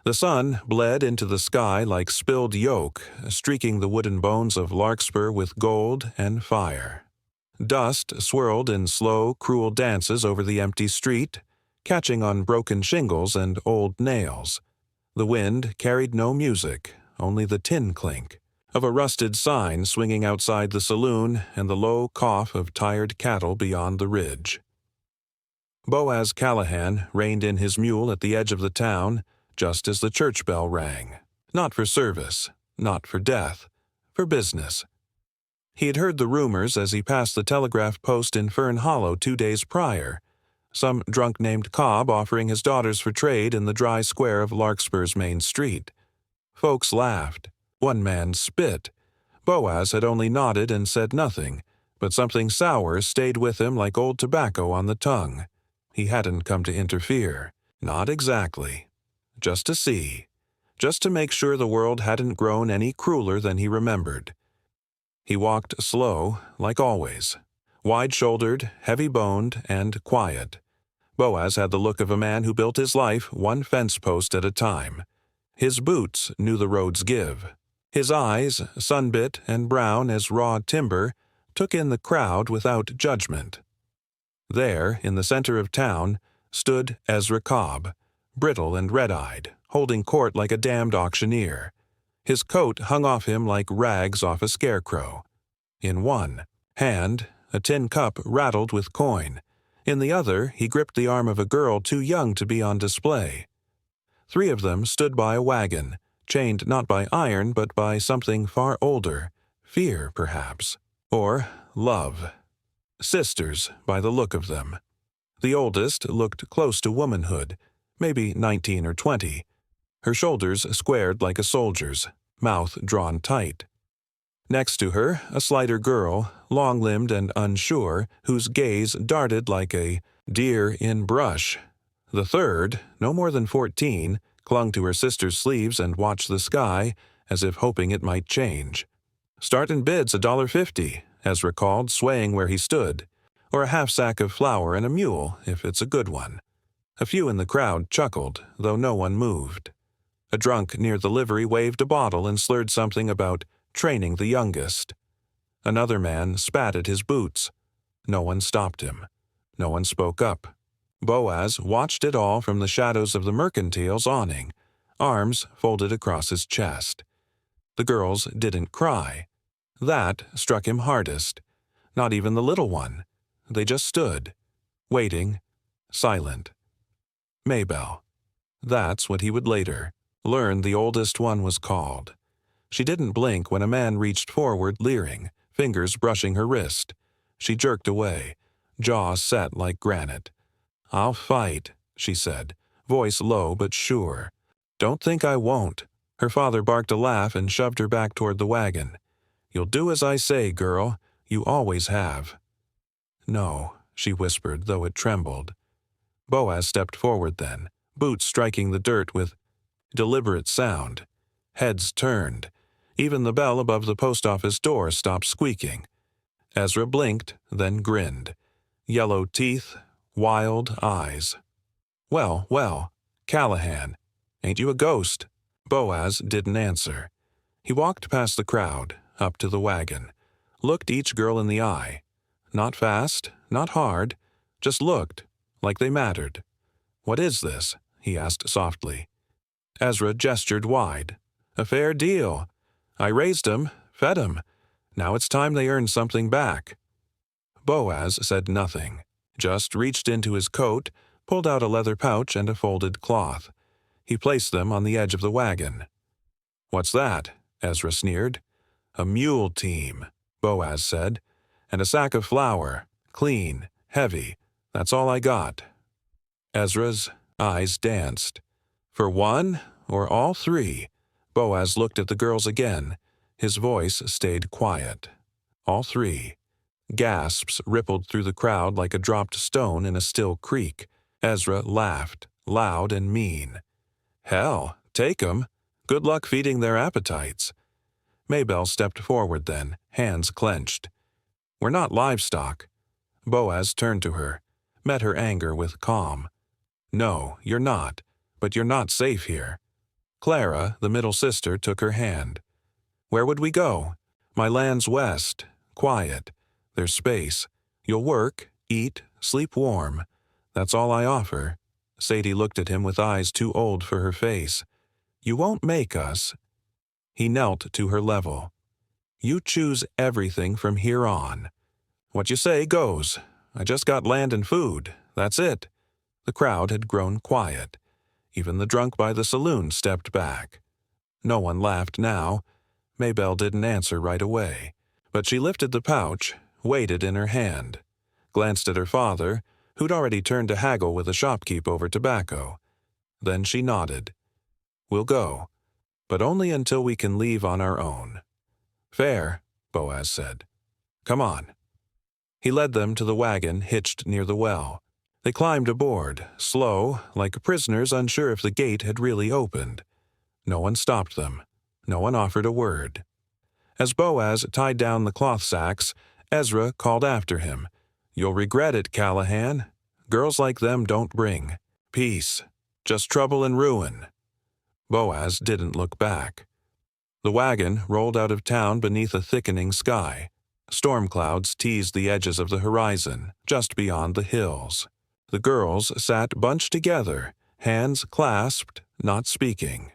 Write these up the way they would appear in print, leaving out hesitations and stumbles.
The sun bled into the sky like spilled yolk, streaking the wooden bones of Larkspur with gold and fire. Dust swirled in slow, cruel dances over the empty street, catching on broken shingles and old nails. The wind carried no music, only the tin clink of a rusted sign swinging outside the saloon and the low cough of tired cattle beyond the ridge. Boaz Callahan reined in his mule at the edge of the town just as the church bell rang. Not for service, not for death, for business. He had heard the rumors as he passed the telegraph post in Fern Hollow 2 days prior, some drunk named Cobb offering his daughters for trade in the dry square of Larkspur's main street. Folks laughed. One man spit. Boaz had only nodded and said nothing, but something sour stayed with him like old tobacco on the tongue. He hadn't come to interfere. Not exactly. Just to see. Just to make sure the world hadn't grown any crueler than he remembered. He walked slow, like always. Wide-shouldered, heavy-boned, and quiet. Boaz had the look of a man who built his life one fence post at a time. His boots knew the road's give. His eyes, sunbit and brown as raw timber, took in the crowd without judgment. There, in the center of town, stood Ezra Cobb, brittle and red-eyed, holding court like a damned auctioneer. His coat hung off him like rags off a scarecrow. In one hand, a tin cup rattled with coin. In the other, he gripped the arm of a girl too young to be on display. 3 of them stood by a wagon, chained not by iron but by something far older, fear, perhaps, or love. Sisters, by the look of them. The oldest looked close to womanhood, maybe 19 or 20, her shoulders squared like a soldier's, mouth drawn tight. Next to her, a slighter girl, long-limbed and unsure, whose gaze darted like a deer in brush. The third, no more than 14, clung to her sister's sleeves and watched the sky, as if hoping it might change. "Startin' bid's $1.50, Ezra called, swaying where he stood, "or a half-sack of flour and a mule, if it's a good one." A few in the crowd chuckled, though no one moved. A drunk near the livery waved a bottle and slurred something about training the youngest. Another man spat at his boots. No one stopped him. No one spoke up. Boaz watched it all from the shadows of the mercantile's awning, arms folded across his chest. The girls didn't cry. That struck him hardest. Not even the little one. They just stood, waiting, silent. Maybelle. That's what he would later learn the oldest one was called. She didn't blink when a man reached forward, leering, fingers brushing her wrist. She jerked away, jaw set like granite. "I'll fight," she said, voice low but sure. "Don't think I won't." Her father barked a laugh and shoved her back toward the wagon. "You'll do as I say, girl. You always have." "No," she whispered, though it trembled. Boaz stepped forward then, boots striking the dirt with deliberate sound. Heads turned. Even the bell above the post office door stopped squeaking. Ezra blinked, then grinned. Yellow teeth, wild eyes. "Well, well, Callahan, ain't you a ghost?" Boaz didn't answer. He walked past the crowd, up to the wagon, looked each girl in the eye. Not fast, not hard, just looked, like they mattered. "What is this?" he asked softly. Ezra gestured wide. "A fair deal. I raised 'em, fed 'em. Now it's time they earned something back." Boaz said nothing, just reached into his coat, pulled out a leather pouch and a folded cloth. He placed them on the edge of the wagon. "What's that?" Ezra sneered. "A mule team," Boaz said, "and a sack of flour, clean, heavy. That's all I got." Ezra's eyes danced. "For one, or all 3? Boaz looked at the girls again. His voice stayed quiet. "All 3. Gasps rippled through the crowd like a dropped stone in a still creek. Ezra laughed, loud and mean. "Hell, take 'em. Good luck feeding their appetites." Maybelle stepped forward then, hands clenched. "We're not livestock." Boaz turned to her, met her anger with calm. "No, you're not, but you're not safe here. Clara, the middle sister, took her hand. "Where would we go? My land's west. Quiet. There's space. You'll work, eat, sleep warm. That's all I offer." Sadie looked at him with eyes too old for her face. "You won't make us." He knelt to her level. "You choose everything from here on. What you say goes. I just got land and food. That's it." The crowd had grown quiet. Even the drunk by the saloon stepped back. No one laughed now. Maybelle didn't answer right away, but she lifted the pouch, weighed it in her hand, glanced at her father, who'd already turned to haggle with a shopkeep over tobacco. Then she nodded. "We'll go, but only until we can leave on our own." "Fair," Boaz said. "Come on." He led them to the wagon hitched near the well. They climbed aboard, slow, like prisoners unsure if the gate had really opened. No one stopped them. No one offered a word. As Boaz tied down the cloth sacks, Ezra called after him, "You'll regret it, Callahan. Girls like them don't bring peace, just trouble and ruin." Boaz didn't look back. The wagon rolled out of town beneath a thickening sky. Storm clouds teased the edges of the horizon, just beyond the hills. The girls sat bunched together, hands clasped, not speaking.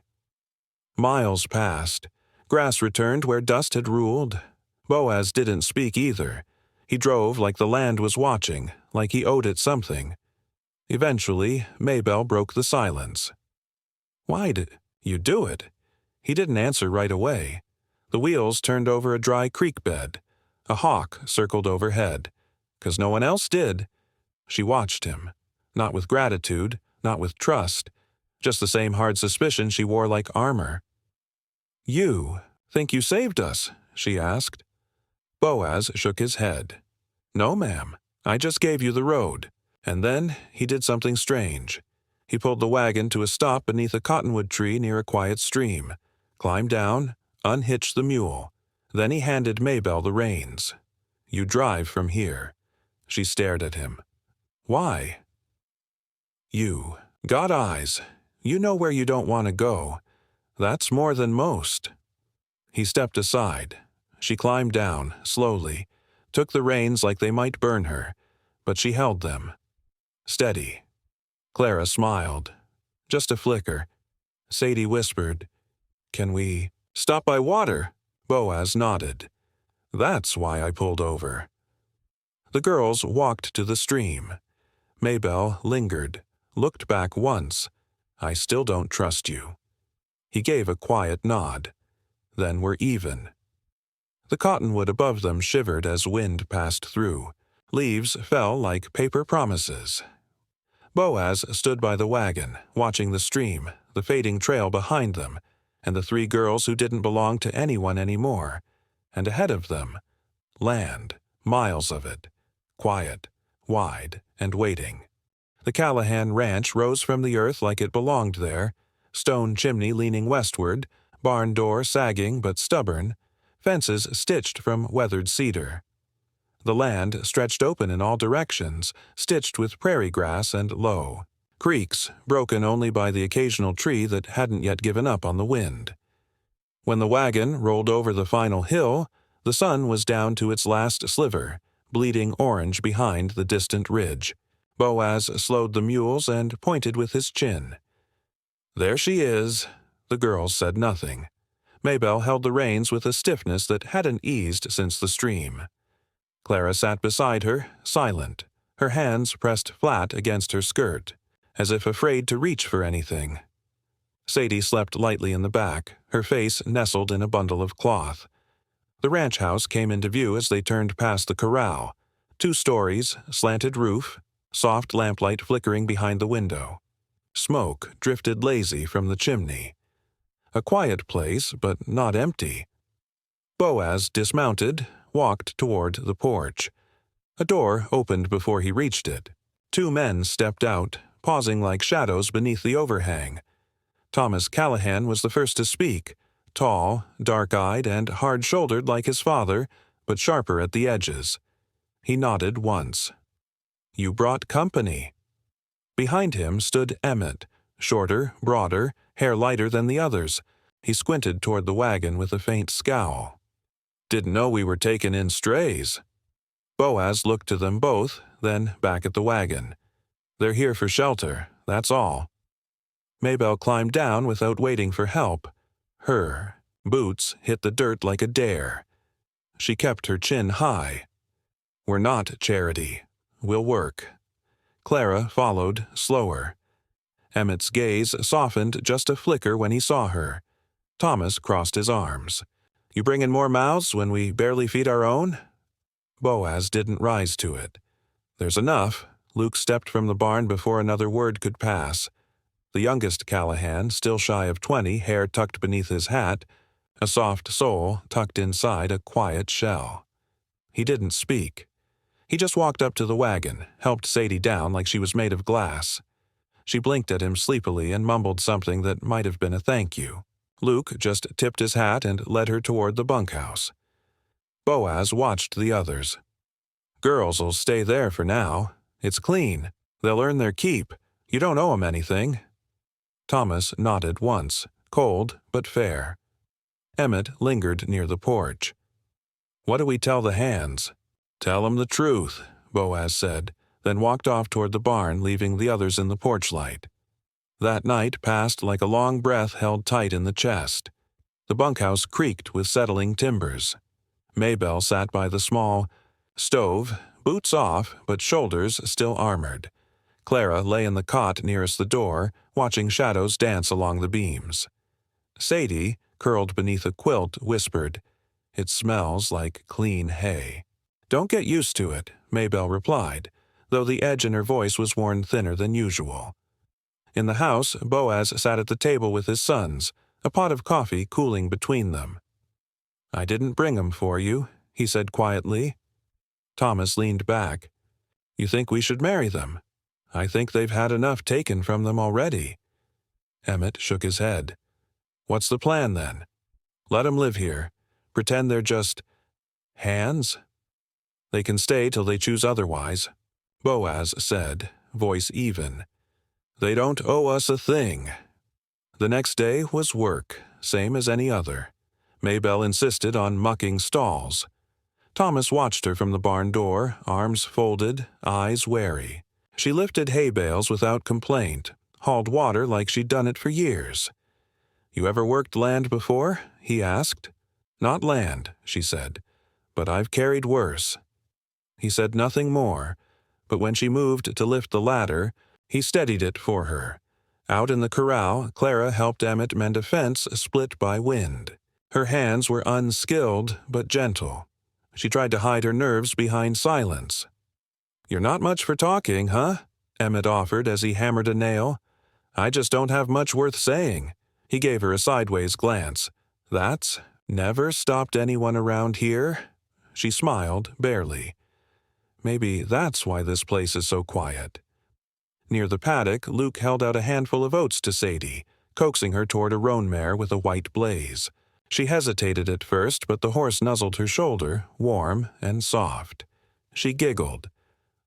Miles passed. Grass returned where dust had ruled. Boaz didn't speak either. He drove like the land was watching, like he owed it something. Eventually, Maybelle broke the silence. "Why did you do it?" He didn't answer right away. The wheels turned over a dry creek bed. A hawk circled overhead. 'Cause no one else did. She watched him. Not with gratitude, not with trust. Just the same hard suspicion she wore like armor. "You think you saved us?" she asked. Boaz shook his head. "No, ma'am. I just gave you the road." And then he did something strange. He pulled the wagon to a stop beneath a cottonwood tree near a quiet stream, climbed down, unhitched the mule. Then he handed Maybelle the reins. "You drive from here." She stared at him. "Why?" "You got eyes. You know where you don't want to go. That's more than most." He stepped aside. She climbed down, slowly, took the reins like they might burn her, but she held them. Steady. Clara smiled. Just a flicker. Sadie whispered, "Can we stop by water?" Boaz nodded. "That's why I pulled over." The girls walked to the stream. Maybelle lingered, looked back once. "I still don't trust you." He gave a quiet nod. "Then we're even." The cottonwood above them shivered as wind passed through. Leaves fell like paper promises. Boaz stood by the wagon, watching the stream, the fading trail behind them, and the three girls who didn't belong to anyone anymore. And ahead of them, land, miles of it, quiet, wide, and waiting. The Callahan Ranch rose from the earth like it belonged there, stone chimney leaning westward, barn door sagging but stubborn, fences stitched from weathered cedar. The land stretched open in all directions, stitched with prairie grass and low. Creeks, broken only by the occasional tree that hadn't yet given up on the wind. When the wagon rolled over the final hill, the sun was down to its last sliver, bleeding orange behind the distant ridge. Boaz slowed the mules and pointed with his chin. "There she is." The girls said nothing. Maybelle held the reins with a stiffness that hadn't eased since the stream. Clara sat beside her, silent, her hands pressed flat against her skirt, as if afraid to reach for anything. Sadie slept lightly in the back, her face nestled in a bundle of cloth. The ranch house came into view as they turned past the corral. 2 stories, slanted roof, soft lamplight flickering behind the window. Smoke drifted lazy from the chimney. A quiet place, but not empty. Boaz dismounted, walked toward the porch. A door opened before he reached it. 2 men stepped out, pausing like shadows beneath the overhang. Thomas Callahan was the first to speak, tall, dark-eyed, and hard-shouldered like his father, but sharper at the edges. He nodded once. "You brought company." Behind him stood Emmett, Shorter, broader, hair lighter than the others. He squinted toward the wagon with a faint scowl. "Didn't know we were taking in strays." Boaz looked to them both, then back at the wagon. "They're here for shelter, that's all." Maybelle climbed down without waiting for help. Her boots hit the dirt like a dare. She kept her chin high. "We're not charity. We'll work." Clara followed, slower. Emmett's gaze softened just a flicker when he saw her. Thomas crossed his arms. "You bring in more mouths when we barely feed our own?" Boaz didn't rise to it. "There's enough." Luke stepped from the barn before another word could pass. The youngest Callahan, still shy of 20, hair tucked beneath his hat, a soft soul tucked inside a quiet shell. He didn't speak. He just walked up to the wagon, helped Sadie down like she was made of glass. She blinked at him sleepily and mumbled something that might have been a thank you. Luke just tipped his hat and led her toward the bunkhouse. Boaz watched the others. "Girls'll stay there for now. It's clean. They'll earn their keep. You don't owe 'em anything." Thomas nodded once, cold but fair. Emmett lingered near the porch. "What do we tell the hands?" "Tell 'em the truth," Boaz said, then walked off toward the barn, leaving the others in the porch light. That night passed like a long breath held tight in the chest. The bunkhouse creaked with settling timbers. Maybelle sat by the small stove, boots off but shoulders still armored. Clara lay in the cot nearest the door, watching shadows dance along the beams. Sadie, curled beneath a quilt, whispered, "It smells like clean hay." "Don't get used to it," Maybelle replied, though the edge in her voice was worn thinner than usual. In the house, Boaz sat at the table with his sons, a pot of coffee cooling between them. "I didn't bring 'em for you," he said quietly. Thomas leaned back. "You think we should marry them? I think they've had enough taken from them already." Emmett shook his head. "What's the plan, then? Let 'em live here. Pretend they're just hands? They can stay till they choose otherwise," Boaz said, voice even. "They don't owe us a thing." The next day was work, same as any other. Maybelle insisted on mucking stalls. Thomas watched her from the barn door, arms folded, eyes wary. She lifted hay bales without complaint, hauled water like she'd done it for years. "You ever worked land before?" he asked. "Not land," she said, "but I've carried worse." He said nothing more, but when she moved to lift the ladder, he steadied it for her. Out in the corral, Clara helped Emmett mend a fence split by wind. Her hands were unskilled but gentle. She tried to hide her nerves behind silence. "You're not much for talking, huh?" Emmett offered as he hammered a nail. "I just don't have much worth saying." He gave her a sideways glance. "That's never stopped anyone around here?" She smiled, barely. "Maybe that's why this place is so quiet." Near the paddock, Luke held out a handful of oats to Sadie, coaxing her toward a roan mare with a white blaze. She hesitated at first, but the horse nuzzled her shoulder, warm and soft. She giggled.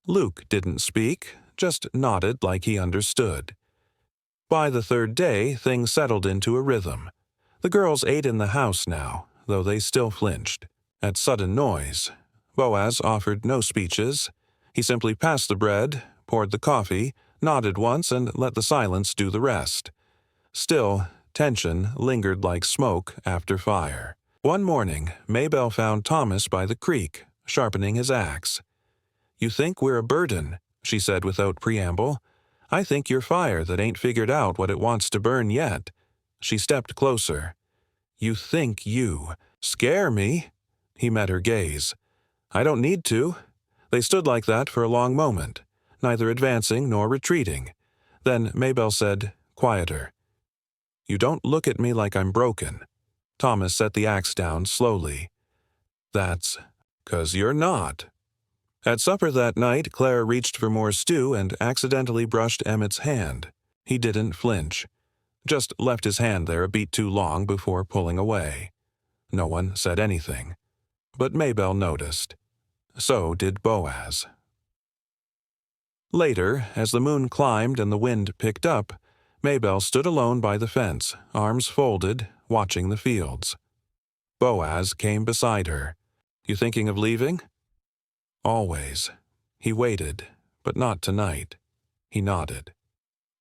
Luke didn't speak, just nodded like he understood. By the third day, things settled into a rhythm. The girls ate in the house now, though they still flinched. At sudden noise, Boaz offered no speeches. He simply passed the bread, poured the coffee, nodded once, and let the silence do the rest. Still, tension lingered like smoke after fire. One morning, Maybelle found Thomas by the creek, sharpening his axe. "You think we're a burden," she said without preamble. "I think you're fire that ain't figured out what it wants to burn yet." She stepped closer. "You think you scare me?" He met her gaze. "I don't need to." They stood like that for a long moment, neither advancing nor retreating. Then Maybelle said, quieter, "You don't look at me like I'm broken." Thomas set the axe down slowly. "That's 'cause you're not." At supper that night, Clara reached for more stew and accidentally brushed Emmett's hand. He didn't flinch, just left his hand there a beat too long before pulling away. No one said anything, but Maybelle noticed. So did Boaz. Later, as the moon climbed and the wind picked up, Maybelle stood alone by the fence, arms folded, watching the fields. Boaz came beside her. "You thinking of leaving?" "Always." He waited, but not tonight. He nodded.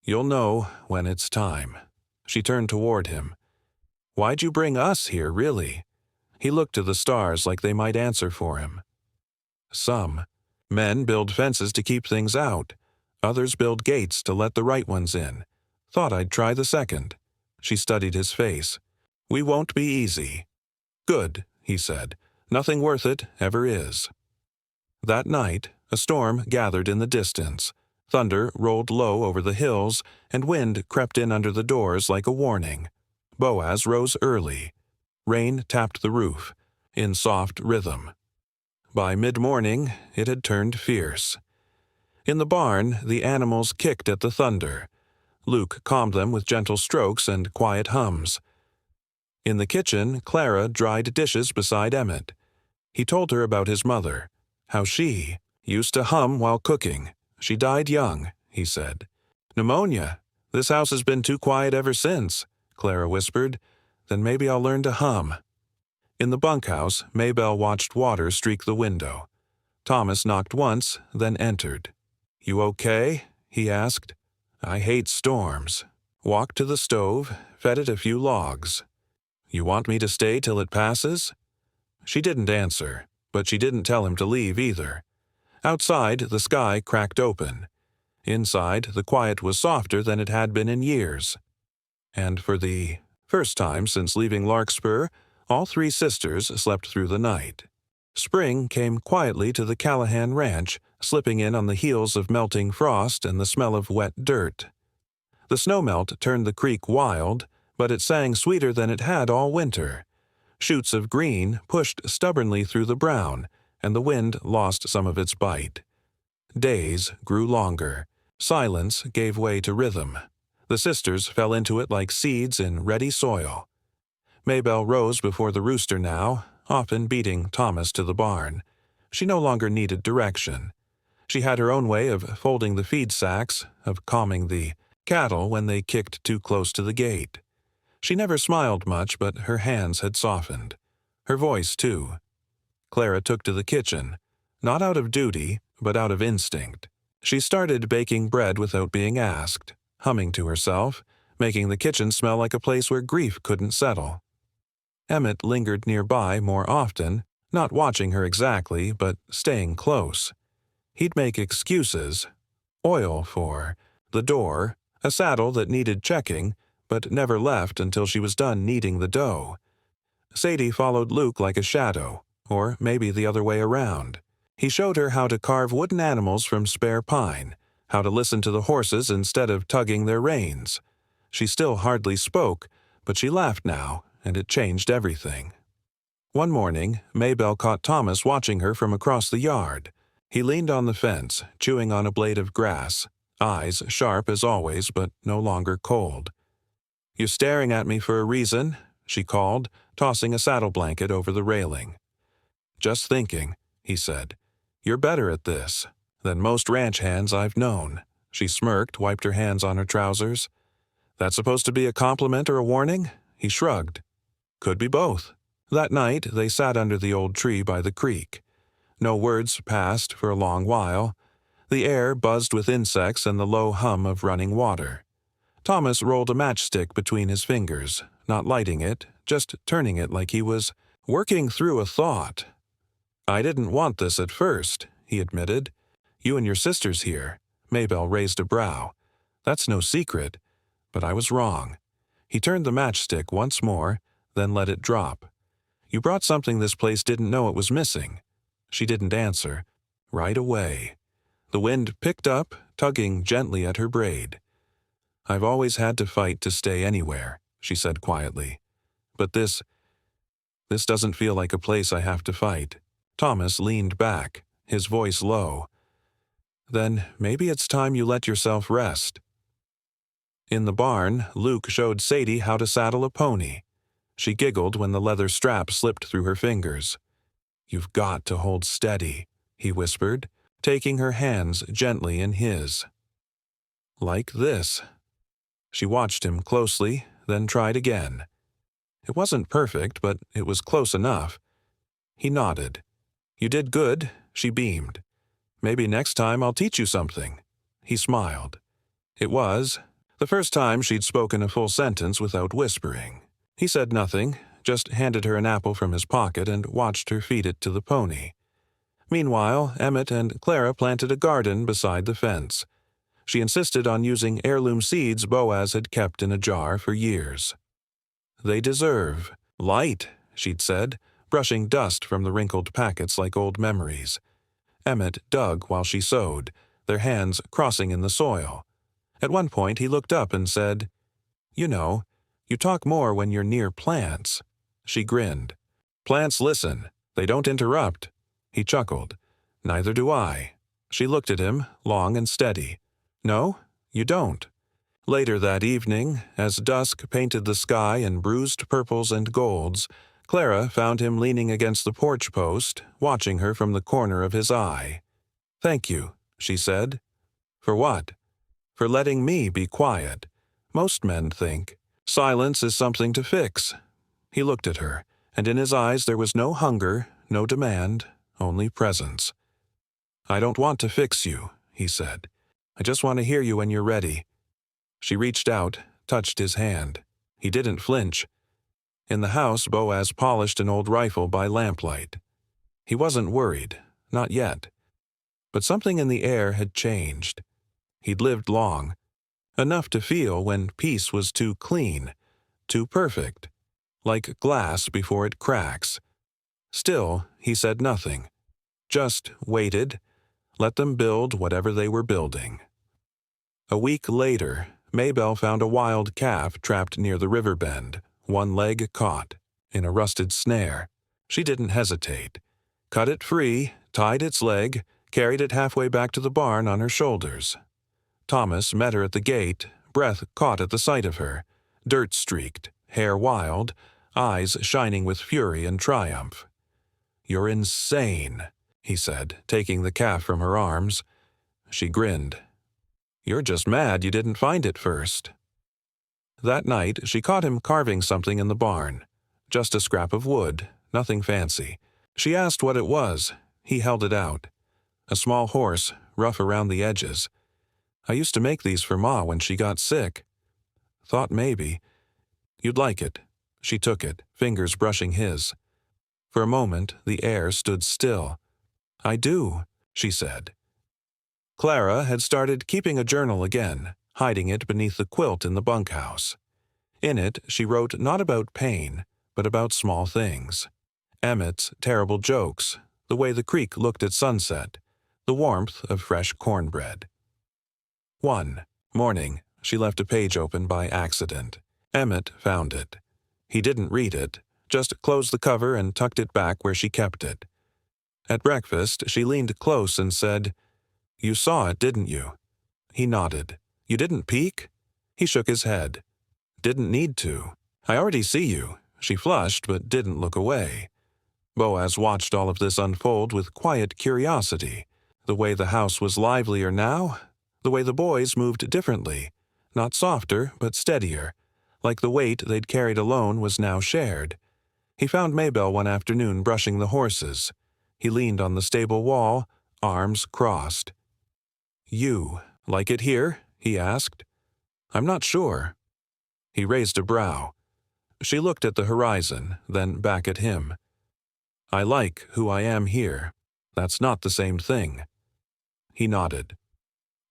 "You'll know when it's time." She turned toward him. "Why'd you bring us here, really?" He looked to the stars like they might answer for him. "Some men build fences to keep things out. Others build gates to let the right ones in. Thought I'd try the second." She studied his face. "We won't be easy." "Good," he said. "Nothing worth it ever is." That night, a storm gathered in the distance. Thunder rolled low over the hills, and wind crept in under the doors like a warning. Boaz rose early. Rain tapped the roof, in soft rhythm. By mid-morning, it had turned fierce. In the barn, the animals kicked at the thunder. Luke calmed them with gentle strokes and quiet hums. In the kitchen, Clara dried dishes beside Emmett. He told her about his mother, how she used to hum while cooking. "She died young," he said. "Pneumonia. This house has been too quiet ever since," Clara whispered. "Then maybe I'll learn to hum." In the bunkhouse, Maybelle watched water streak the window. Thomas knocked once, then entered. "You okay?" he asked. "I hate storms." Walked to the stove, fed it a few logs. "You want me to stay till it passes?" She didn't answer, but she didn't tell him to leave either. Outside, the sky cracked open. Inside, the quiet was softer than it had been in years. And for the first time since leaving Larkspur, all three sisters slept through the night. Spring came quietly to the Callahan ranch, slipping in on the heels of melting frost and the smell of wet dirt. The snowmelt turned the creek wild, but it sang sweeter than it had all winter. Shoots of green pushed stubbornly through the brown, and the wind lost some of its bite. Days grew longer. Silence gave way to rhythm. The sisters fell into it like seeds in ready soil. Maybelle rose before the rooster now, often beating Thomas to the barn. She no longer needed direction. She had her own way of folding the feed sacks, of calming the cattle when they kicked too close to the gate. She never smiled much, but her hands had softened. Her voice, too. Clara took to the kitchen, not out of duty, but out of instinct. She started baking bread without being asked, humming to herself, making the kitchen smell like a place where grief couldn't settle. Emmett lingered nearby more often, not watching her exactly, but staying close. He'd make excuses. Oil for the door, a saddle that needed checking, but never left until she was done kneading the dough. Sadie followed Luke like a shadow, or maybe the other way around. He showed her how to carve wooden animals from spare pine, how to listen to the horses instead of tugging their reins. She still hardly spoke, but she laughed now, and it changed everything. One morning, Maybelle caught Thomas watching her from across the yard. He leaned on the fence, chewing on a blade of grass, eyes sharp as always, but no longer cold. "You're staring at me for a reason," she called, tossing a saddle blanket over the railing. "Just thinking," he said. "You're better at this than most ranch hands I've known." She smirked, wiped her hands on her trousers. "That supposed to be a compliment or a warning?" He shrugged. "Could be both." That night, they sat under the old tree by the creek. No words passed for a long while. The air buzzed with insects and the low hum of running water. Thomas rolled a matchstick between his fingers, not lighting it, just turning it like he was working through a thought. "I didn't want this at first," he admitted. "You and your sisters here." Maybelle raised a brow. "That's no secret, but I was wrong." He turned the matchstick once more, then let it drop. "You brought something this place didn't know it was missing." She didn't answer. Right away. The wind picked up, tugging gently at her braid. "I've always had to fight to stay anywhere," she said quietly. "But this doesn't feel like a place I have to fight." Thomas leaned back, his voice low. "Then maybe it's time you let yourself rest." In the barn, Luke showed Sadie how to saddle a pony. She giggled when the leather strap slipped through her fingers. "You've got to hold steady," he whispered, taking her hands gently in his. "Like this." She watched him closely, then tried again. It wasn't perfect, but it was close enough. He nodded. "You did good," she beamed. "Maybe next time I'll teach you something." He smiled. It was the first time she'd spoken a full sentence without whispering. He said nothing, just handed her an apple from his pocket and watched her feed it to the pony. Meanwhile, Emmett and Clara planted a garden beside the fence. She insisted on using heirloom seeds Boaz had kept in a jar for years. "They deserve light," she'd said, brushing dust from the wrinkled packets like old memories. Emmett dug while she sowed, their hands crossing in the soil. At one point he looked up and said, "You know, you talk more when you're near plants." She grinned. "Plants listen. They don't interrupt." He chuckled. "Neither do I." She looked at him, long and steady. "No, you don't." Later that evening, as dusk painted the sky in bruised purples and golds, Clara found him leaning against the porch post, watching her from the corner of his eye. "Thank you," she said. "For what?" "For letting me be quiet. Most men think silence is something to fix." He looked at her, and in his eyes there was no hunger, no demand, only presence. "I don't want to fix you," he said. "I just want to hear you when you're ready." She reached out, touched his hand. He didn't flinch. In the house, Boaz polished an old rifle by lamplight. He wasn't worried, not yet. But something in the air had changed. He'd lived long, enough to feel when peace was too clean, too perfect, like glass before it cracks. Still, he said nothing. Just waited, let them build whatever they were building. A week later, Maybelle found a wild calf trapped near the river bend, one leg caught, in a rusted snare. She didn't hesitate. Cut it free, tied its leg, carried it halfway back to the barn on her shoulders. Thomas met her at the gate, breath caught at the sight of her, dirt-streaked, hair wild, eyes shining with fury and triumph. "You're insane," he said, taking the calf from her arms. She grinned. "You're just mad you didn't find it first." That night, she caught him carving something in the barn. Just a scrap of wood, nothing fancy. She asked what it was. He held it out. A small horse, rough around the edges. "I used to make these for Ma when she got sick." "Thought maybe." "You'd like it." She took it, fingers brushing his. For a moment, the air stood still. "I do," she said. Clara had started keeping a journal again, hiding it beneath the quilt in the bunkhouse. In it, she wrote not about pain, but about small things. Emmett's terrible jokes, the way the creek looked at sunset, the warmth of fresh cornbread. 1. Morning, she left a page open by accident. Emmett found it. He didn't read it, just closed the cover and tucked it back where she kept it. At breakfast, she leaned close and said, "You saw it, didn't you?" He nodded. "You didn't peek?" He shook his head. "Didn't need to. I already see you." She flushed but didn't look away. Boaz watched all of this unfold with quiet curiosity. The way the house was livelier now, the way the boys moved differently, not softer but steadier, like the weight they'd carried alone was now shared. He found Maybelle one afternoon brushing the horses. He leaned on the stable wall, arms crossed. "You like it here?" he asked. "I'm not sure." He raised a brow. She looked at the horizon, then back at him. "I like who I am here. That's not the same thing." He nodded.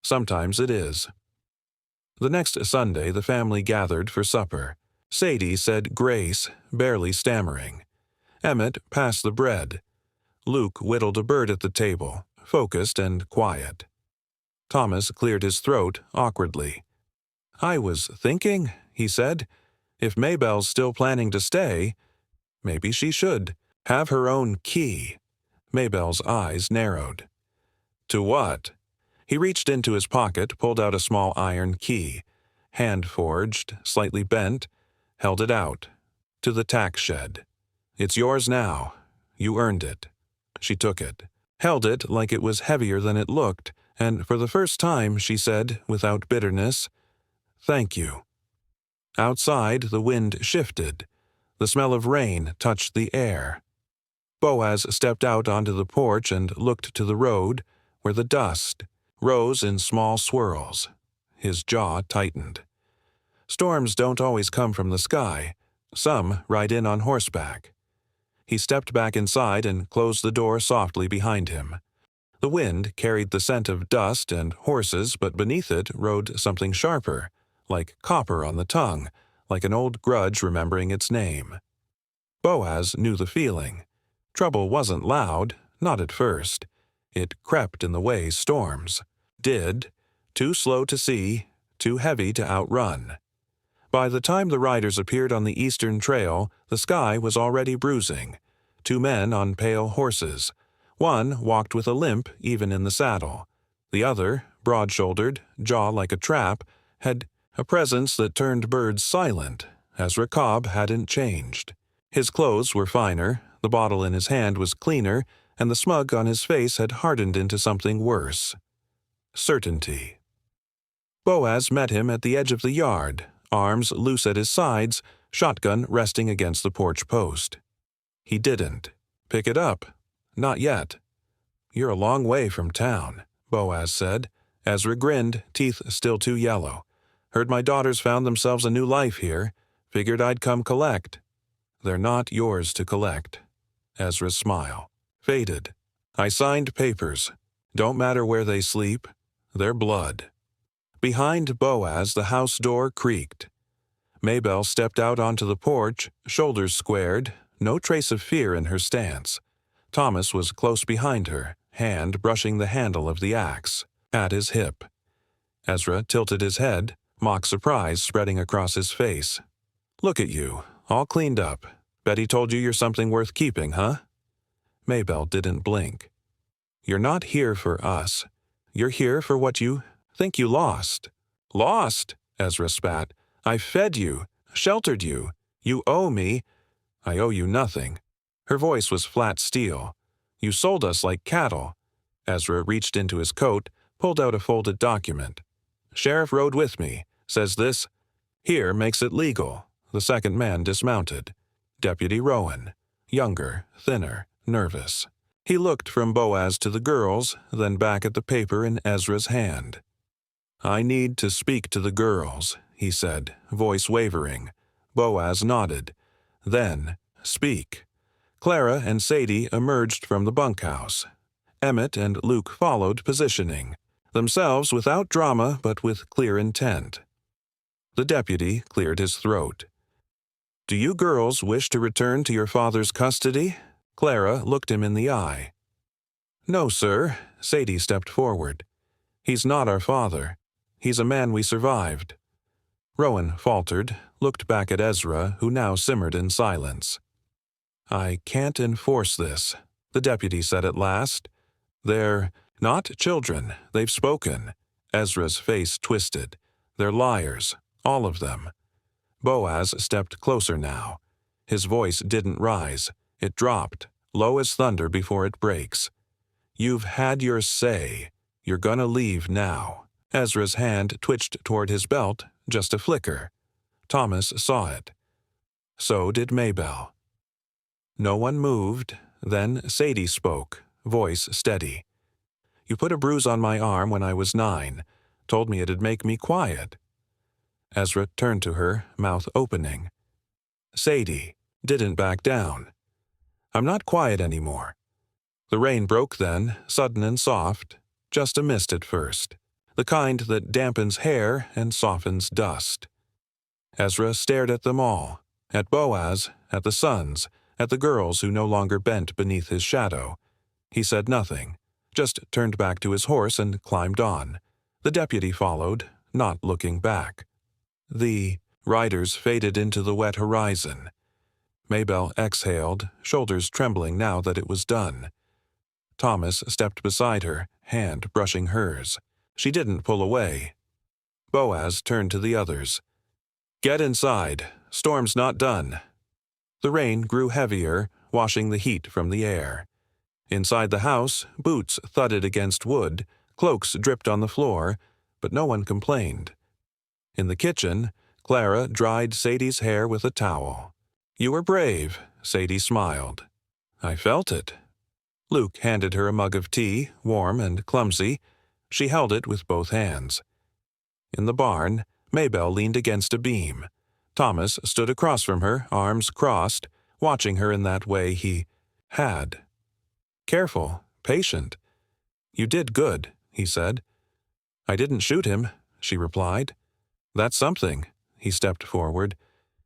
"Sometimes it is." The next Sunday, the family gathered for supper. Sadie said grace, barely stammering. Emmett passed the bread. Luke whittled a bird at the table, focused and quiet. Thomas cleared his throat awkwardly. "I was thinking," he said, "if Maybelle's still planning to stay, maybe she should have her own key." Maybelle's eyes narrowed. "To what?" He reached into his pocket, pulled out a small iron key, hand-forged, slightly bent, held it out. "To the tack shed. It's yours now. You earned it." She took it, held it like it was heavier than it looked, and for the first time she said, without bitterness, "Thank you." Outside, the wind shifted. The smell of rain touched the air. Boaz stepped out onto the porch and looked to the road, where the dust rose in small swirls. His jaw tightened. Storms don't always come from the sky. Some ride in on horseback. He stepped back inside and closed the door softly behind him. The wind carried the scent of dust and horses, but beneath it rode something sharper, like copper on the tongue, like an old grudge remembering its name. Boaz knew the feeling. Trouble wasn't loud, not at first. It crept in the way storms did, too slow to see, too heavy to outrun. By the time the riders appeared on the eastern trail, the sky was already bruising. 2 men on pale horses. One walked with a limp even in the saddle. The other, broad-shouldered, jaw like a trap, had a presence that turned birds silent. Ezra Cobb hadn't changed. His clothes were finer, the bottle in his hand was cleaner, and the smug on his face had hardened into something worse. Certainty. Boaz met him at the edge of the yard, arms loose at his sides, shotgun resting against the porch post. He didn't pick it up. Not yet. "You're a long way from town," Boaz said. Ezra grinned, teeth still too yellow. "Heard my daughters found themselves a new life here. Figured I'd come collect." "They're not yours to collect." Ezra's smile faded. "I signed papers. Don't matter where they sleep. They're blood." Behind Boaz, the house door creaked. Maybelle stepped out onto the porch, shoulders squared, no trace of fear in her stance. Thomas was close behind her, hand brushing the handle of the axe, at his hip. Ezra tilted his head, mock surprise spreading across his face. "Look at you, all cleaned up. Betty told you you're something worth keeping, huh?" Maybelle didn't blink. "You're not here for us. You're here for what you think you lost." "Lost?" Ezra spat. "I fed you, sheltered you. You owe me." "I owe you nothing." Her voice was flat steel. "You sold us like cattle." Ezra reached into his coat, pulled out a folded document. "Sheriff rode with me. Says this here makes it legal." The second man dismounted. Deputy Rowan. Younger, thinner, nervous. He looked from Boaz to the girls, then back at the paper in Ezra's hand. "I need to speak to the girls," he said, voice wavering. Boaz nodded. "Then, speak." Clara and Sadie emerged from the bunkhouse. Emmett and Luke followed, positioning themselves without drama but with clear intent. The deputy cleared his throat. "Do you girls wish to return to your father's custody?" Clara looked him in the eye. "No, sir." Sadie stepped forward. "He's not our father. He's a man we survived." Rowan faltered, looked back at Ezra, who now simmered in silence. "I can't enforce this," the deputy said at last. "They're not children. They've spoken." Ezra's face twisted. "They're liars, all of them." Boaz stepped closer now. His voice didn't rise. It dropped, low as thunder before it breaks. "You've had your say. You're gonna leave now." Ezra's hand twitched toward his belt, just a flicker. Thomas saw it. So did Maybelle. No one moved. Then Sadie spoke, voice steady. "You put a bruise on my arm when I was 9. Told me it'd make me quiet." Ezra turned to her, mouth opening. Sadie didn't back down. "I'm not quiet anymore." The rain broke then, sudden and soft, just a mist at first, the kind that dampens hair and softens dust. Ezra stared at them all, at Boaz, at the sons, at the girls who no longer bent beneath his shadow. He said nothing, just turned back to his horse and climbed on. The deputy followed, not looking back. The riders faded into the wet horizon. Maybelle exhaled, shoulders trembling now that it was done. Thomas stepped beside her, hand brushing hers. She didn't pull away. Boaz turned to the others. "Get inside. Storm's not done." The rain grew heavier, washing the heat from the air. Inside the house, boots thudded against wood, cloaks dripped on the floor, but no one complained. In the kitchen, Clara dried Sadie's hair with a towel. "You were brave," Sadie smiled. "I felt it." Luke handed her a mug of tea, warm and clumsy. She held it with both hands. In the barn, Maybelle leaned against a beam. Thomas stood across from her, arms crossed, watching her in that way he had. "Careful, patient." "You did good," he said. "I didn't shoot him," she replied. "That's something." He stepped forward.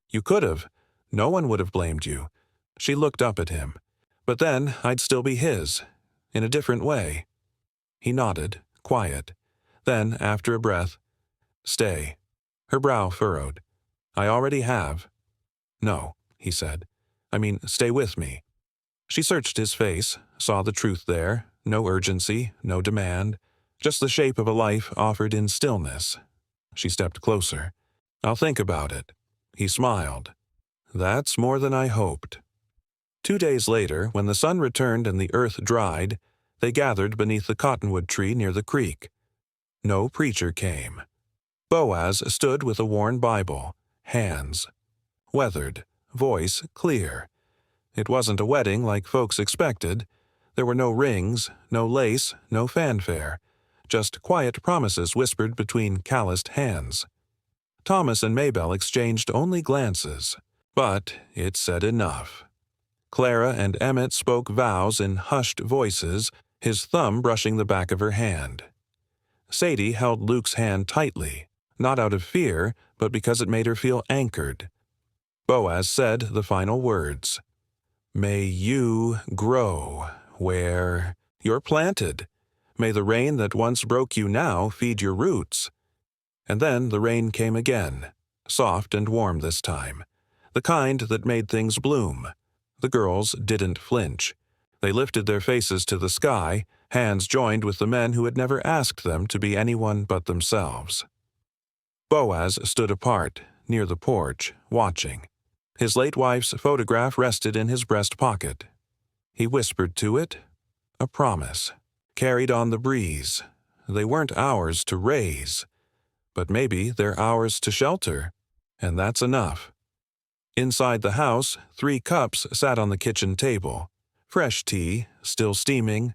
"You could have. No one would have blamed you." She looked up at him. "But then I'd still be his, in a different way." He nodded, quiet. Then, after a breath, "Stay." Her brow furrowed. "I already have." "No," he said. "I mean, stay with me." She searched his face, saw the truth there, no urgency, no demand, just the shape of a life offered in stillness. She stepped closer. "I'll think about it." He smiled. "That's more than I hoped." 2 days later, when the sun returned and the earth dried, they gathered beneath the cottonwood tree near the creek. No preacher came. Boaz stood with a worn Bible, hands weathered, voice clear. It wasn't a wedding like folks expected. There were no rings, no lace, no fanfare, just quiet promises whispered between calloused hands. Thomas and Maybelle exchanged only glances, but it said enough. Clara and Emmett spoke vows in hushed voices, his thumb brushing the back of her hand. Sadie held Luke's hand tightly, not out of fear, but because it made her feel anchored. Boaz said the final words. "May you grow where you're planted. May the rain that once broke you now feed your roots." And then the rain came again, soft and warm this time, the kind that made things bloom. The girls didn't flinch. They lifted their faces to the sky, hands joined with the men who had never asked them to be anyone but themselves. Boaz stood apart, near the porch, watching. His late wife's photograph rested in his breast pocket. He whispered to it, a promise, carried on the breeze. They weren't ours to raise, but maybe they're ours to shelter, and that's enough. Inside the house, 3 cups sat on the kitchen table. Fresh tea, still steaming,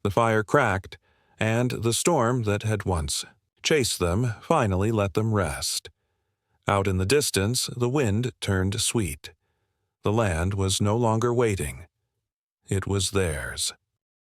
the fire cracked, and the storm that had once chased them finally let them rest. Out in the distance, the wind turned sweet. The land was no longer waiting. It was theirs.